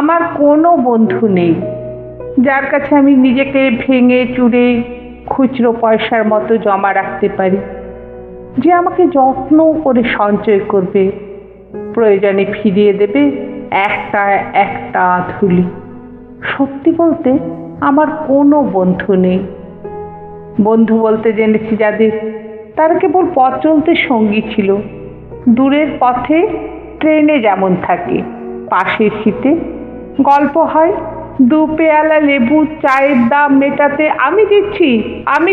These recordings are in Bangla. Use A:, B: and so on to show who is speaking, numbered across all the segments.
A: আমার কোনো বন্ধু নেই যার কাছে আমি নিজেকে ভেঙে চুরে খুচরো পয়সার মতো জমা রাখতে পারি, যে আমাকে যত্ন করে সঞ্চয় করবে, প্রয়োজনে ফিরিয়ে দেবে একটা একটা ধুলি। সত্যি বলতে আমার কোনো বন্ধু নেই। বন্ধু বলতে জেনেছি যাদের, তারা কেবল পথ চলতে সঙ্গী ছিল। দূরের পথে ট্রেনে যেমন থাকে, পাশের সিটে গল্প হয়, দু পেয়ালা লেবু চায়ের দাম মেটাতে আমি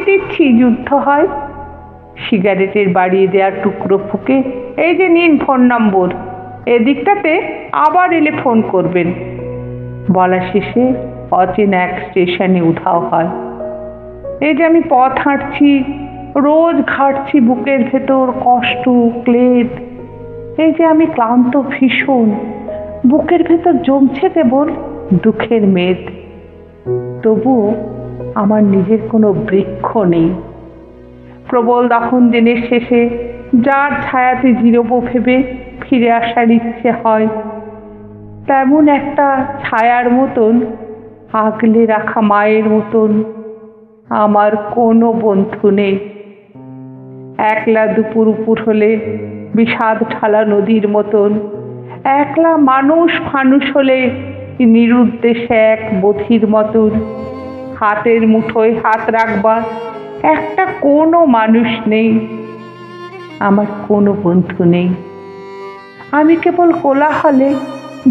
A: দিচ্ছি যুদ্ধ হয়। সিগারেটের বাড়িয়ে দেওয়ার টুকরো ফুঁকে, এই যে নিন ফোন নম্বর, এদিকটাতে আবার এলে ফোন করবেন, বলা শেষে অচেনা এক স্টেশনে উধাও হয়। এই যে আমি পথ হাঁটছি, রোজ ঘাটছি বুকের ভেতর কষ্ট ক্লেদ। এই যে আমি ক্লান্ত ভীষণ, বুকের ভেতর জমছে কেবল দুঃখের মেদ। তবুও আমার নিজের কোনো বৃক্ষ নেই। প্রবল দহন দিনের শেষে যার ছায়াতে জিরোবো ভেবে ফিরে আসার ইচ্ছে হয়, তেমন একটা ছায়ার মতন, আগলে রাখা মায়ের মতন আমার কোনো বন্ধু নেই। একলা দুপুর উপর হলে বিষাদ ঠালা নদীর মতন, একলা মানুষ হলে নিরুদ্দেশে এক বধির মতন, হাতের মুঠোয় হাত রাখবার একটা কোনো মানুষ নেই। আমার কোনো বন্ধু নেই। আমি কেবল কোলাহলে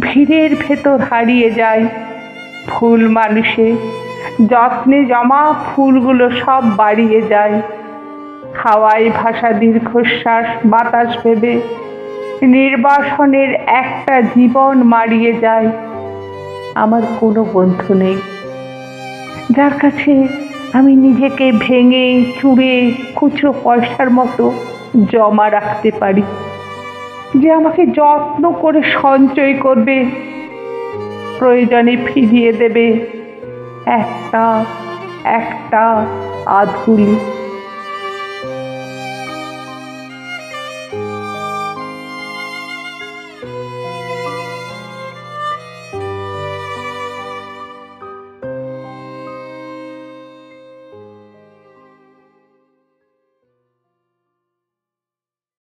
A: ভিড়ের ভেতর হারিয়ে যাই। ফুল মানুষে যত্নে জমা ফুলগুলো সব বাড়িয়ে যায়। হাওয়ায় ভাসা দীর্ঘশ্বাস বাতাস ভেবে নির্বাসনের একটা জীবন মারিয়ে যায়। আমার কোনো বন্ধু নেই যার কাছে আমি নিজেকে ভেঙে চুরে খুচরো পয়সার মতো জমা রাখতে পারি, যে আমাকে যত্ন করে সঞ্চয় করবে, প্রয়োজনে ফিরিয়ে দেবে একটা একটা আধুলি।